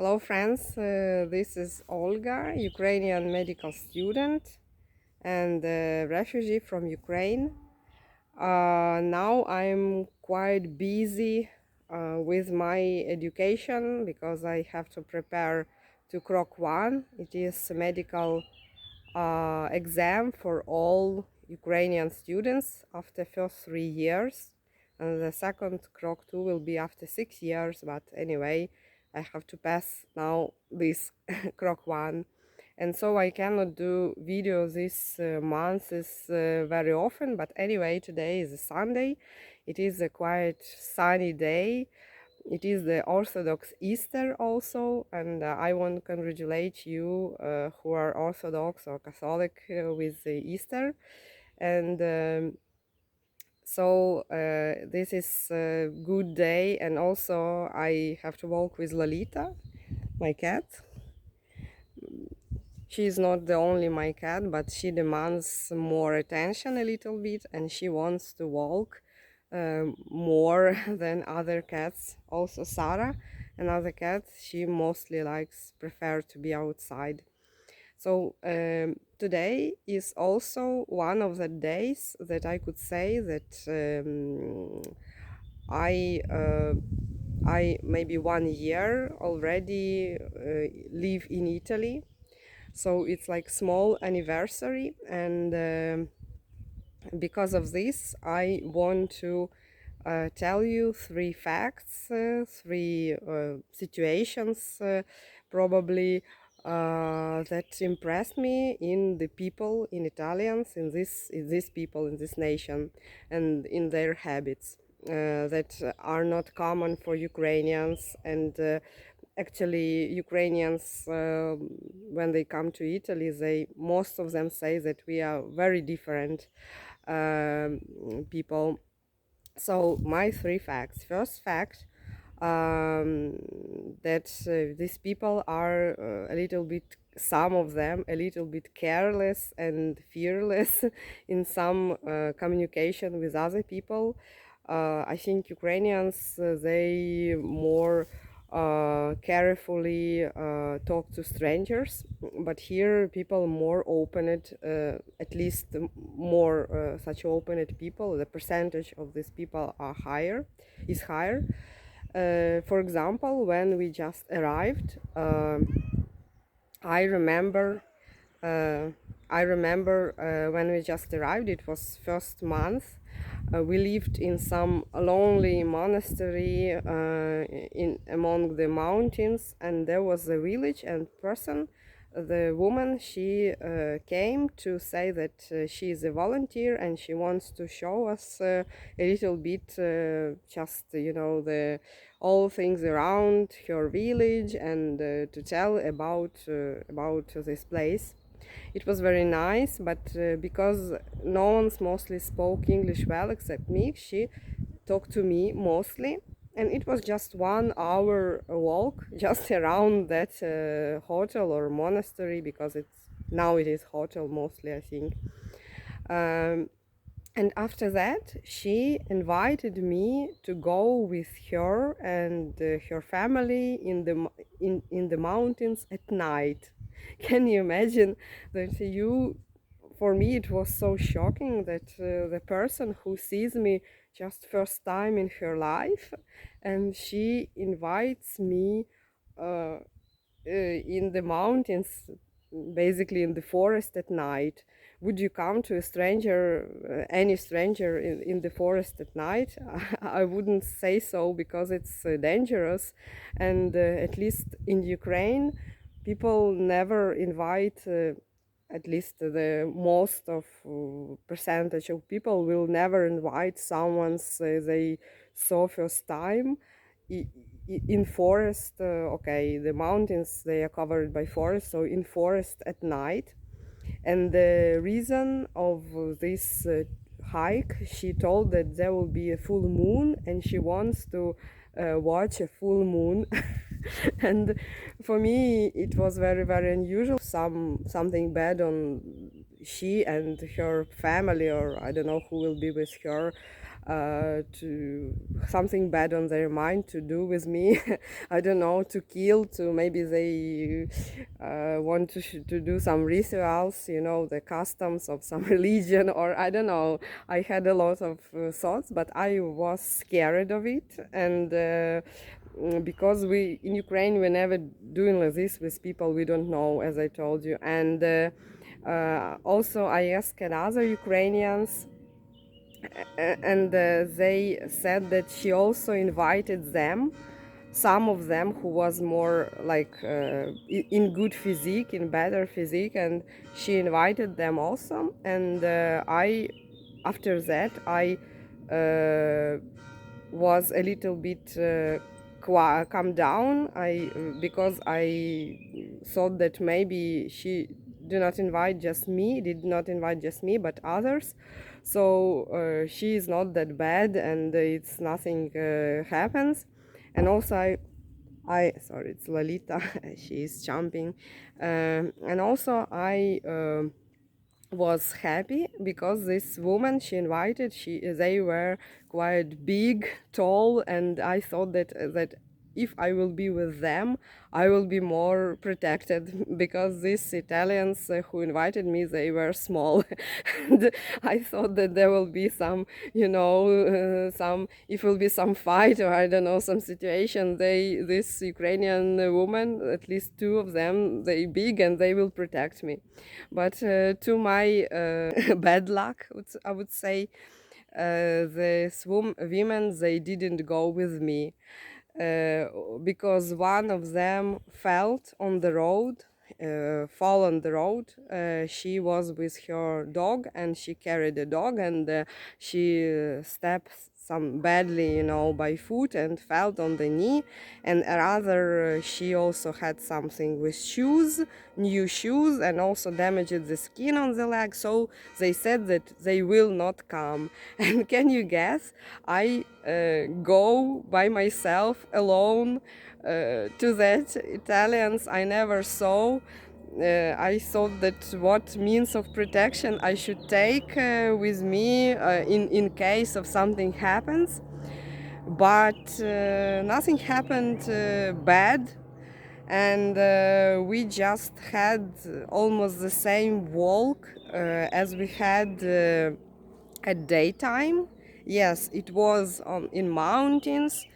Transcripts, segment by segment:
Hello friends, this is Olga, Ukrainian medical student and refugee from Ukraine. Now I'm quite busy with my education because I have to prepare to Krok 1. It is a medical exam for all Ukrainian students after first 3 years. And the second Krok 2 will be after 6 years, but anyway, I have to pass now this Krok 1. And so I cannot do videos this month very often, but anyway, today is a Sunday. It is a quite sunny day. It is the Orthodox Easter also, and I want to congratulate you who are Orthodox or Catholic with the Easter. And this is a good day, and also I have to walk with Lolita, my cat. She is not the only my cat, but she demands more attention a little bit, and she wants to walk more than other cats. Also Sarah, another cat, she mostly prefer to be outside. So today is also one of the days that I could say that I maybe 1 year already live in Italy. So it's like small anniversary, and because of this I want to tell you three facts, three situations probably that impressed me in the people, in Italians, in these people, in this nation, and in their habits that are not common for Ukrainians. And actually Ukrainians, when they come to Italy, most of them say that we are very different people. So my three facts. First fact, that these people are a little bit, some of them a little bit careless and fearless in some communication with other people. I think Ukrainians, they more carefully talk to strangers, but here people more opened, at least more such opened people. The percentage of these people is higher. For example, when we just arrived, I remember when we just arrived, it was first month. We lived in some lonely monastery in among the mountains, and there was a village and person. The woman, she came to say that she is a volunteer and she wants to show us a little bit, just the all things around her village, and to tell about this place. It was very nice, but because no one's mostly spoke English well except me, she talked to me mostly, and it was just 1 hour walk just around that hotel or monastery, because now it is hotel mostly, I think. And after that, she invited me to go with her and her family in the mountains at night. Can you imagine that for me it was so shocking that the person who sees me just first time in her life, and she invites me in the mountains, basically in the forest at night. Would you come to a stranger, any stranger in the forest at night? I wouldn't say so, because it's dangerous, and at least in Ukraine people never invite, at least the most of percentage of people will never invite someone they saw first time in forest. Okay, the mountains, they are covered by forest, so in forest at night. And the reason of this hike, she told that there will be a full moon and she wants to watch a full moon. And for me it was very, very unusual. Something bad on she and her family, or I don't know who will be with her, to something bad on their mind to do with me. I don't know, to kill, to maybe they want to do some rituals, you know, the customs of some religion, or I don't know. I had a lot of thoughts, but I was scared of it. And because we in Ukraine we never doing like this with people we don't know, as I told you. And also I asked other Ukrainians, and they said that she also invited them, some of them who was more like in good physique, in better physique, and she invited them also. And I after that I was a little bit calm down. I because I thought that maybe she did not invite just me but others, so she is not that bad, and it's nothing happens. And also I sorry, it's Lolita. She is jumping. And also I was happy because this woman she invited, they were quite big, tall, and I thought that if I will be with them, I will be more protected, because these Italians who invited me, they were small. And I thought that there will be some, you know, some, if will be some fight, or I don't know, some situation, this Ukrainian woman, at least two of them, they big and they will protect me. But to my bad luck, I would say, the women, they didn't go with me, uh, because one of them fell on the road, fall on the road. She was with her dog, and she carried the dog, and she stepped some badly, you know, by foot, and fell on the knee. And rather, she also had something with shoes, new shoes, and also damaged the skin on the leg. So they said that they will not come. And can you guess? I go by myself alone to that Italians I never saw. I thought that what means of protection I should take with me in case of something happens. But nothing happened bad, and we just had almost the same walk as we had at daytime. Yes, it was in mountains.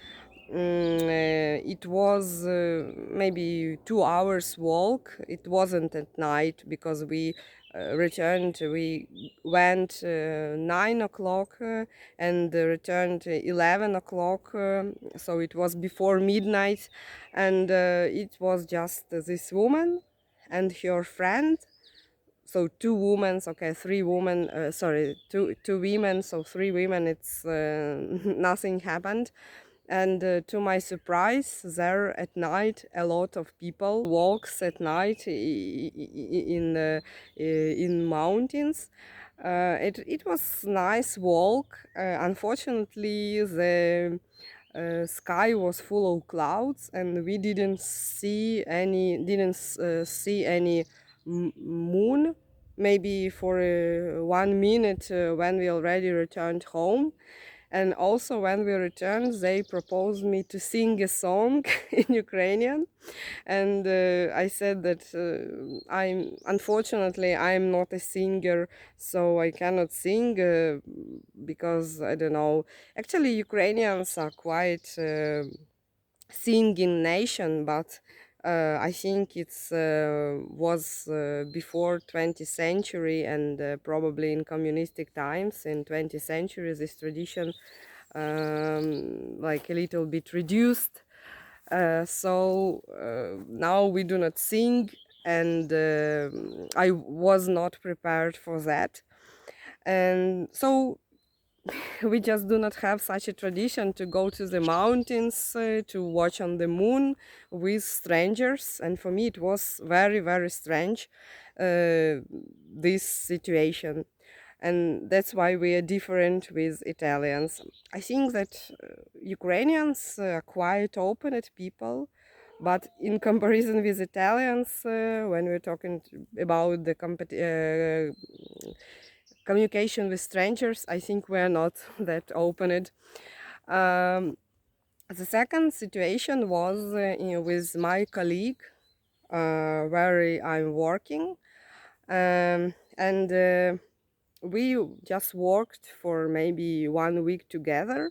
It was maybe 2 hours walk. It wasn't at night because we returned. We went 9 o'clock and returned 11 o'clock. So it was before midnight, and it was just this woman and her friend. So two women, okay, three women, sorry, two women, so three women. It's nothing happened. And to my surprise, there at night a lot of people walks at night in mountains. It was nice walk. Unfortunately, the sky was full of clouds, and we didn't see any moon, maybe for 1 minute when we already returned home. And also when we returned, they proposed me to sing a song in Ukrainian. And I said that I'm not a singer, so I cannot sing because I don't know. Actually, Ukrainians are quite singing nation, but I think it's was before 20th century, and probably in communistic times in 20th century this tradition like a little bit reduced. So now we do not sing, and I was not prepared for that. And so we just do not have such a tradition to go to the mountains to watch on the moon with strangers. And for me it was very, very strange, this situation. And that's why we are different with Italians. I think that Ukrainians are quite open at people, but in comparison with Italians, when we're talking about the communication with strangers, I think we're not that opened. Um, the second situation was with my colleague where I'm working, and we just worked for maybe 1 week together.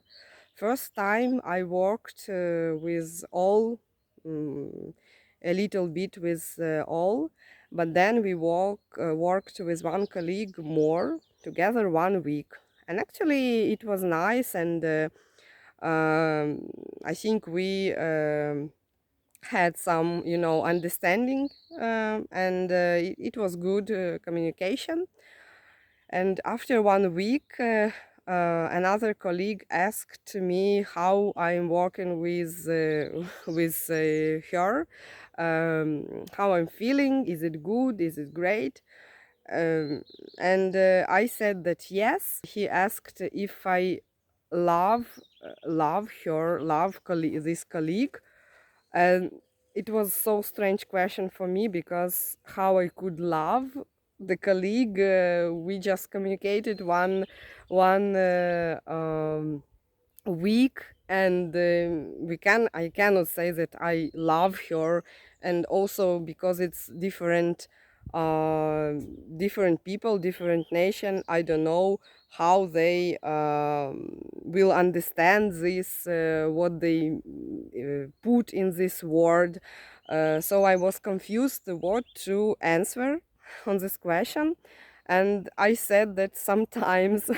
First time I worked with all, um, a little bit with all, but then we worked with one colleague more together 1 week. And actually, it was nice, and I think we had some, understanding, and it was good communication. And after 1 week, another colleague asked me how I'm working with with her, how I'm feeling. Is it good? Is it great? Um, and I said that yes. He asked if I love her, this colleague, and it was so strange question for me, because how I could love the colleague. We just communicated one week, and I cannot say that I love her. And also because it's uh, different people, different nation, I don't know how they will understand this, what they put in this word. So I was confused what to answer on this question. And I said that sometimes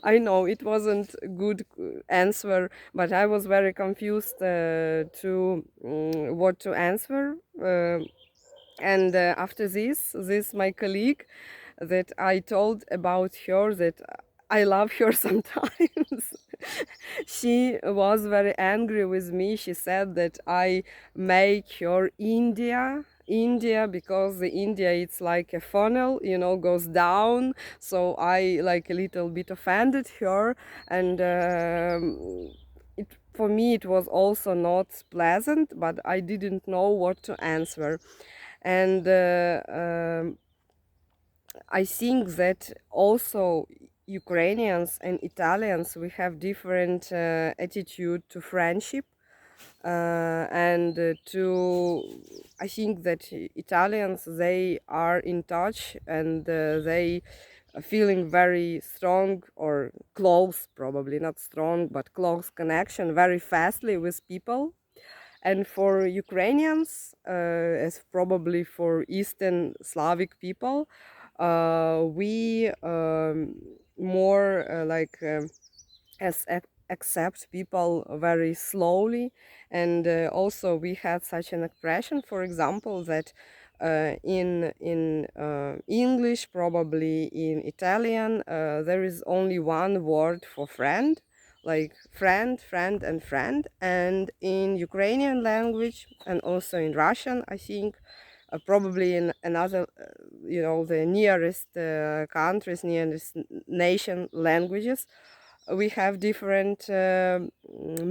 I know it wasn't a good answer, but I was very confused to what to answer. And after this my colleague that I told about her that I love her sometimes. She was very angry with me. She said that I make her India, because the India, it's like a funnel, goes down. So I like a little bit offended her, and for me it was also not pleasant, but I didn't know what to answer. And I think that also Ukrainians and Italians, we have different attitude to friendship, and I think that Italians, they are in touch, and they are feeling very strong or close, probably not strong, but close connection very fastly with people. And for Ukrainians, as probably for Eastern Slavic people, we more accept people very slowly. And also we had such an expression, for example, that in English, probably in Italian, there is only one word for friend, like friend, and friend. And in Ukrainian language, and also in Russian, I think, probably in another, the nearest countries, nearest nation languages, we have different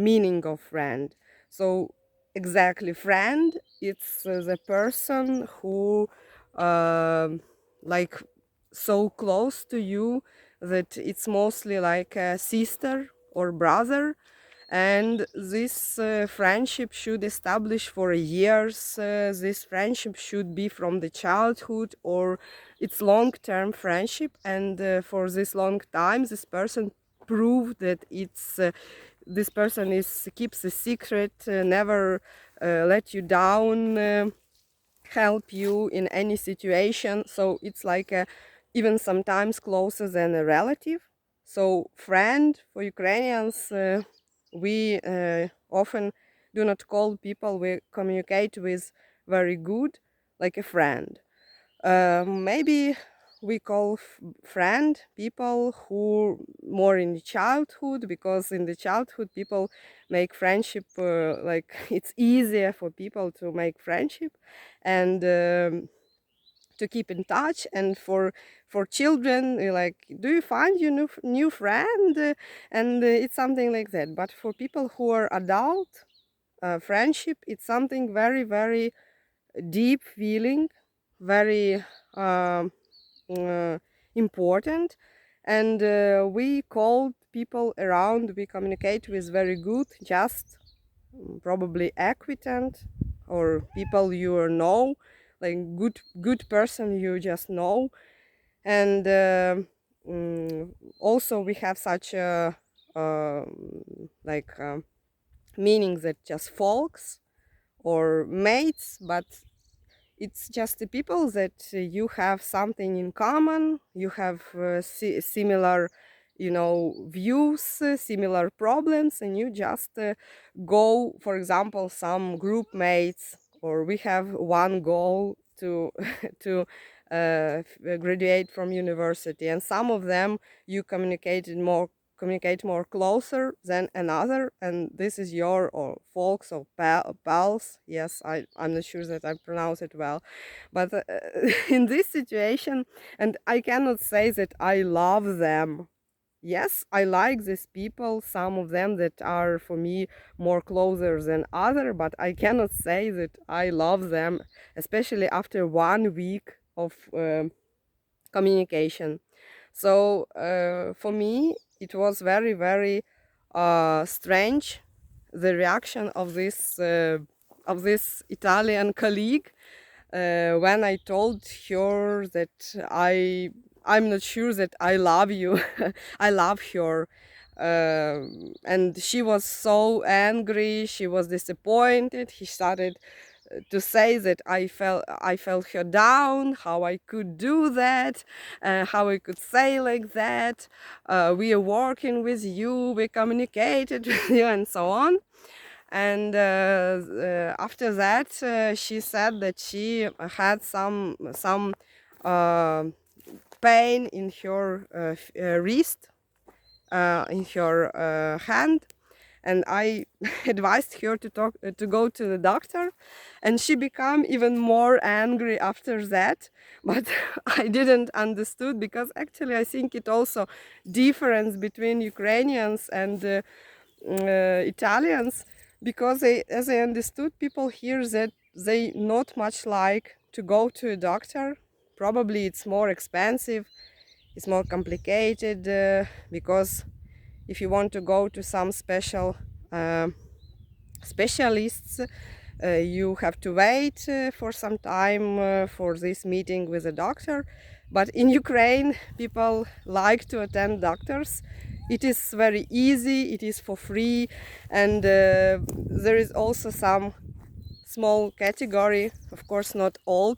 meaning of friend. So exactly, friend, it's the person who like so close to you that it's mostly like a sister or brother. And this friendship should establish for years. This friendship should be from the childhood, or it's long-term friendship. And for this long time, this person proved that this person is keeps a secret, never let you down, help you in any situation. So it's like even sometimes closer than a relative. So friend for Ukrainians, we often do not call people we communicate with very good like a friend. Maybe we call friend people who more in the childhood, because in the childhood people make friendship, like it's easier for people to make friendship, and to keep in touch. And for children, like, do you find your new friend? And it's something like that. But for people who are adult, friendship, it's something very, very deep feeling, very um, uh, important. And we called people around we communicate with very good, just probably acquaintant or people you know, like good person you just know. And also we have such a like meaning that just folks or mates, but it's just the people that you have something in common, you have similar, you know, views, similar problems, and you just go, for example, some group mates, or we have one goal to to graduate from university, and some of them you communicate more closer than another, and this is your or folks or pals. Yes, I'm not sure that I pronounce it well, but in this situation, and I cannot say that I love them. Yes, I like these people, some of them that are for me more closer than other, but I cannot say that I love them, especially after 1 week of communication. So for me, it was very, very strange, the reaction of this Italian colleague when I told her that I'm not sure that I love you. I love her. And she was so angry. She was disappointed. He started to say that I felt her down, how I could do that, how I could say like that. We are working with you, we communicated with you, and so on. And after that, she said that she had some uh, pain in her wrist, in her hand, and I advised her to go to the doctor, and she became even more angry after that. But I didn't understood, because actually I think it also difference between Ukrainians and Italians, because as I understood, people here that they not much like to go to a doctor. Probably it's more expensive, it's more complicated, because if you want to go to some special specialists, you have to wait for some time for this meeting with a doctor. But in Ukraine, people like to attend doctors. It is very easy, it is for free, and there is also some small category, of course not all,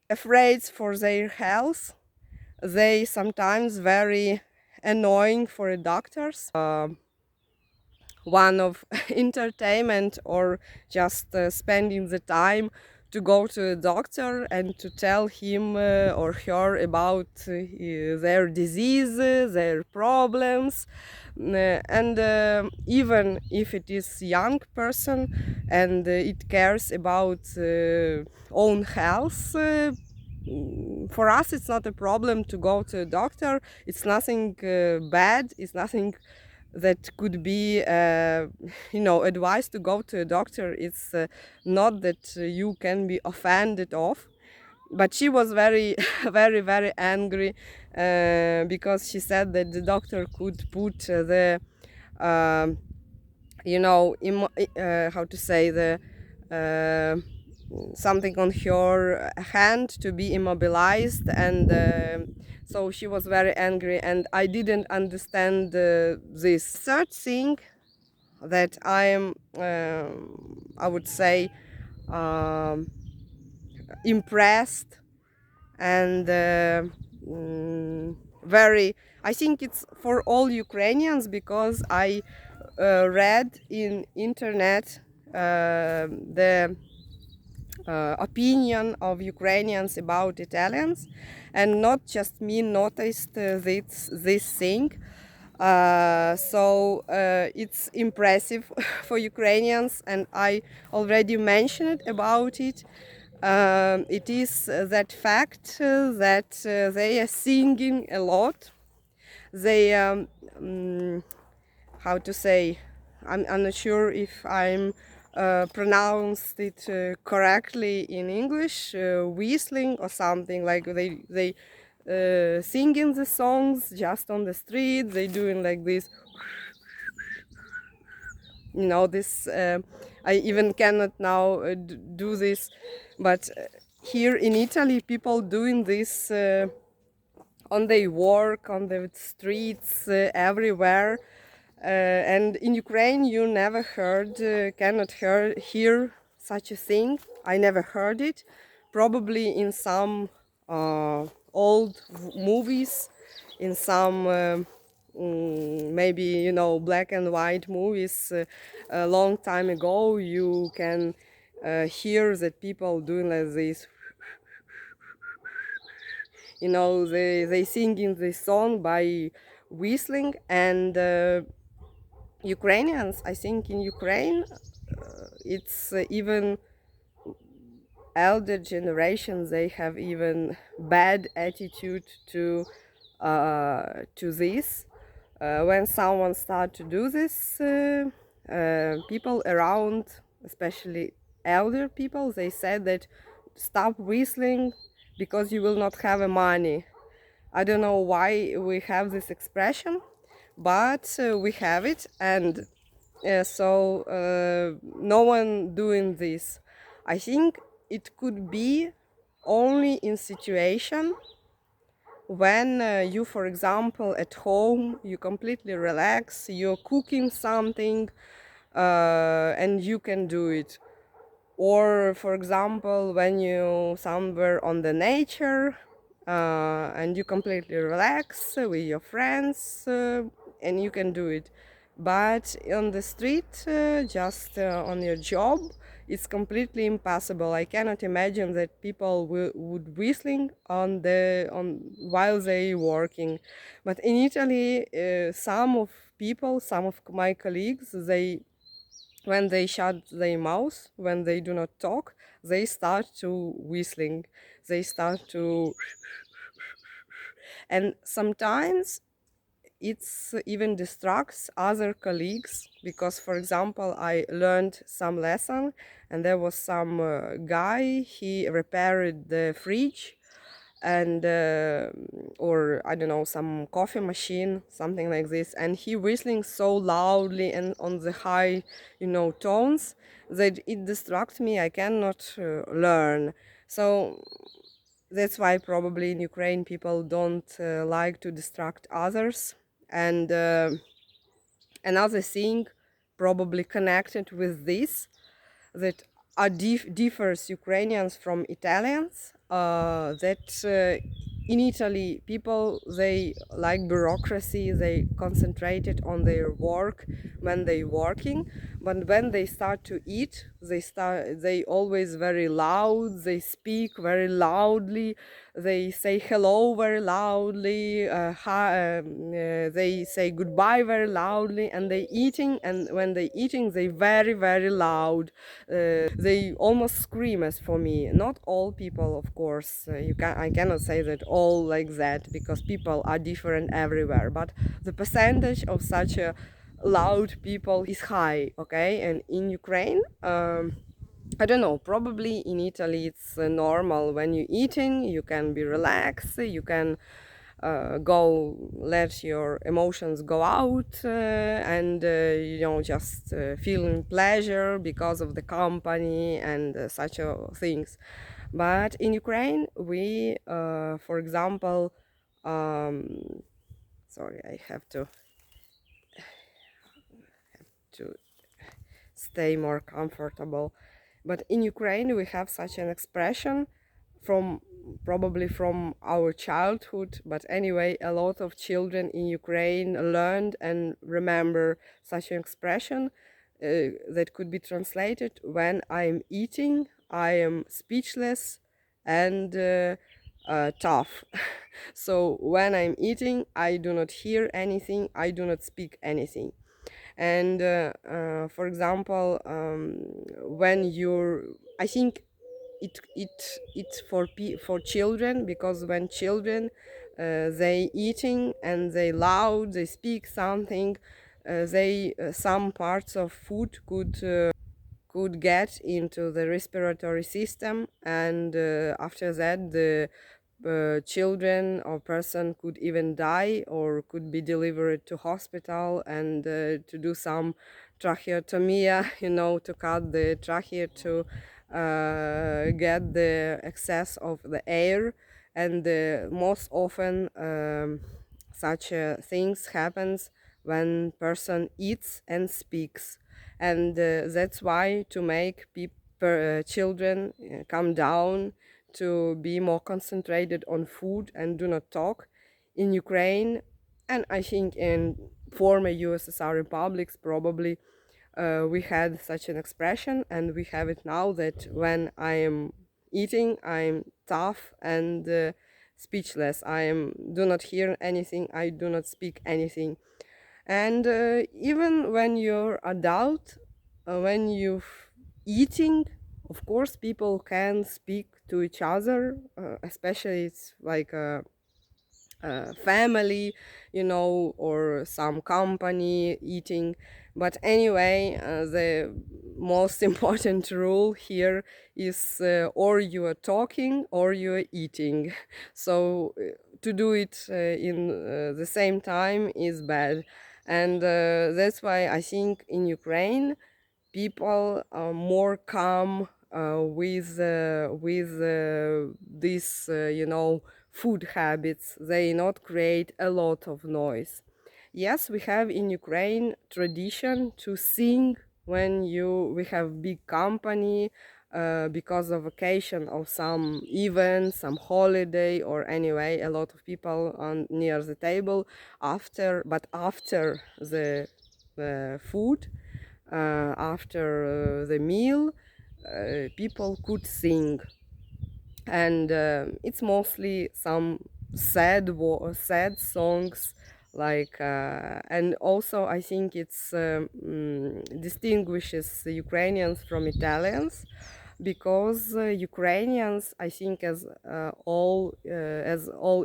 afraid for their health. They sometimes very annoying for doctors. One of entertainment or just spending the time to go to a doctor and to tell him or her about their disease, their problems. And even if it is young person and it cares about own health, for us it's not a problem to go to a doctor. It's nothing bad, it's nothing that could be advice to go to a doctor. It's not that you can be offended of. But she was very very very angry because she said that the doctor could put the how to say, the something on her hand to be immobilized, and so she was very angry, and I didn't understand this. Third thing that I am, I would say, impressed and very, I think it's for all Ukrainians, because I read in internet the opinion of Ukrainians about Italians, and not just me noticed this thing. So it's impressive for Ukrainians, and I already mentioned about it. It is that fact that they are singing a lot. They how to say, I'm not sure if I'm pronounced it correctly in English, whistling or something, like they singing the songs just on the street. They doing like this, you know, this I even cannot now do this, but here in Italy people doing this on their work, on the streets, everywhere. And in Ukraine you never cannot hear such a thing. I never heard it. Probably in some old movies, in some maybe, you know, black and white movies a long time ago, you can hear that people doing like this, you know, they singing this song by whistling. And Ukrainians, I think in Ukraine it's even elder generations, they have even bad attitude to this. When someone start to do this, people around, especially elder people, they said that stop whistling because you will not have money. I don't know why we have this expression, but we have it. And so no one doing this. I think it could be only in situation when you, for example, at home, you completely relax, you're cooking something, and you can do it. Or, for example, when you somewhere on the nature, and you completely relax with your friends, and you can do it. But on the street, just on your job, it's completely impossible. I cannot imagine that people would whistling on while they working. But in Italy, some of my colleagues, they, when they shut their mouth, when they do not talk, they start to whistling. They start to, and sometimes it's even distracts other colleagues, because, for example, I learned some lesson, and there was some guy, he repaired the fridge, and or I don't know, some coffee machine, something like this, and he whistling so loudly and on the high, you know, tones, that it distracts me. I cannot learn. So that's why probably in Ukraine people don't like to distract others. And another thing probably connected with this, that differs Ukrainians from Italians, that in Italy people, they like bureaucracy, they concentrated on their work when they working, but when they start to eat, they always very loud, they speak very loudly, they say hello very loudly, they say goodbye very loudly, and they eating, and when they eating, they very, very loud. They almost scream, as for me. Not all people, of course. I cannot say that all like that, because people are different everywhere. But the percentage of such a loud people is high, okay? And in Ukraine, I don't know, probably in Italy it's normal. When you're eating, you can be relaxed, you can go, let your emotions go out, and you know, just feeling pleasure because of the company and such things. But in Ukraine, we, for example, sorry, I have to stay more comfortable. But in Ukraine, we have such an expression from probably from our childhood, but anyway, a lot of children in Ukraine learned and remember such an expression that could be translated: when I'm eating, I am speechless and tough. So when I'm eating, I do not hear anything, I do not speak anything. And for example, when you're, I think it's for children, because when children they eating and they loud, they speak something, they some parts of food could get into the respiratory system, and after that the children or person could even die or could be delivered to hospital, and to do some tracheotomy, to cut the trachea to get the excess of the air. And most often such things happens when person eats and speaks. And that's why, to make children come down, to be more concentrated on food and do not talk, in Ukraine, and I think in former USSR republics probably, we had such an expression, and we have it now, that when I am eating, I'm tough and speechless. I am do not hear anything, I do not speak anything. And even when you're adult, when you're eating, of course people can speak to each other, especially it's like a family, or some company eating. But anyway, the most important rule here is, or you are talking or you are eating. So to do it in the same time is bad. And that's why I think in Ukraine people are more calm with these food habits. They not create a lot of noise. Yes, we have in Ukraine tradition to sing when we have big company, because of vacation or some event, some holiday, or anyway a lot of people on near the table after the food, after the meal, people could sing. And it's mostly some sad songs, like and also I think it's distinguishes the Ukrainians from Italians, because Ukrainians, I think, as all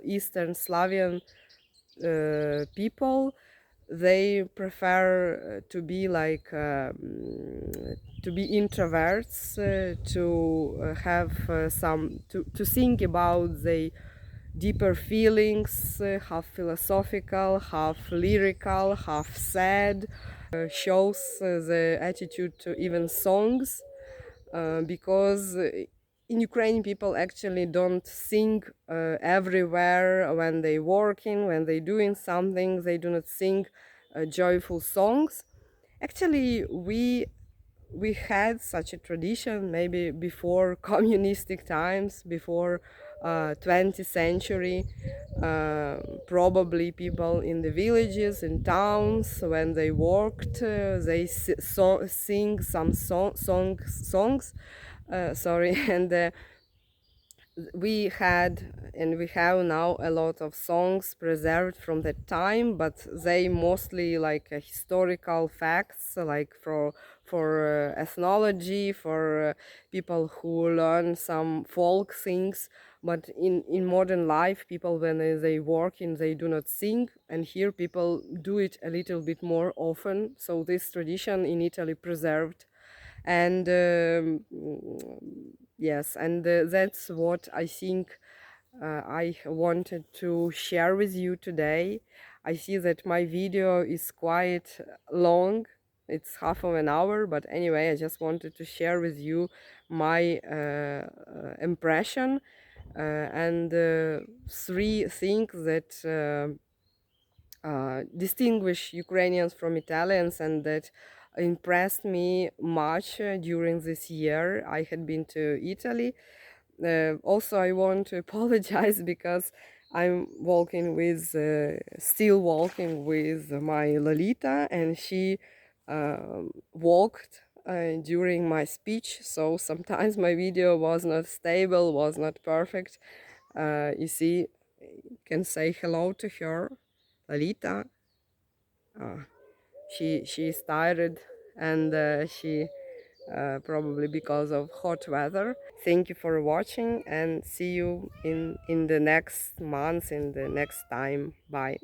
Eastern Slavian people, they prefer to be like to be introverts, to have some to think about the deeper feelings, half philosophical, half lyrical, half sad. Shows the attitude to even songs, because in Ukraine people actually don't sing everywhere when they working, when they doing something. They do not sing joyful songs. Actually, we had such a tradition maybe before communistic times, before 20th century. Probably people in the villages and towns, when they worked, they sing some songs, sorry. And we had and we have now a lot of songs preserved from that time, but they mostly like historical facts, like for ethnology, for people who learn some folk things. But in modern life, people, when they work and they do not sing, and here people do it a little bit more often. So this tradition in Italy preserved. And yes, and that's what I think I wanted to share with you today. I see that my video is quite long. It's half of an hour, but anyway, I just wanted to share with you my impression, and three things that distinguish Ukrainians from Italians, and that impressed me much during this year I had been to Italy. Also, I want to apologize because I'm still walking with my Lolita, and she walked during my speech, so sometimes my video was not stable, was not perfect. You see, you can say hello to her, Lolita. She's tired, and she probably because of hot weather. Thank you for watching, and see you in the next month, in the next time. Bye.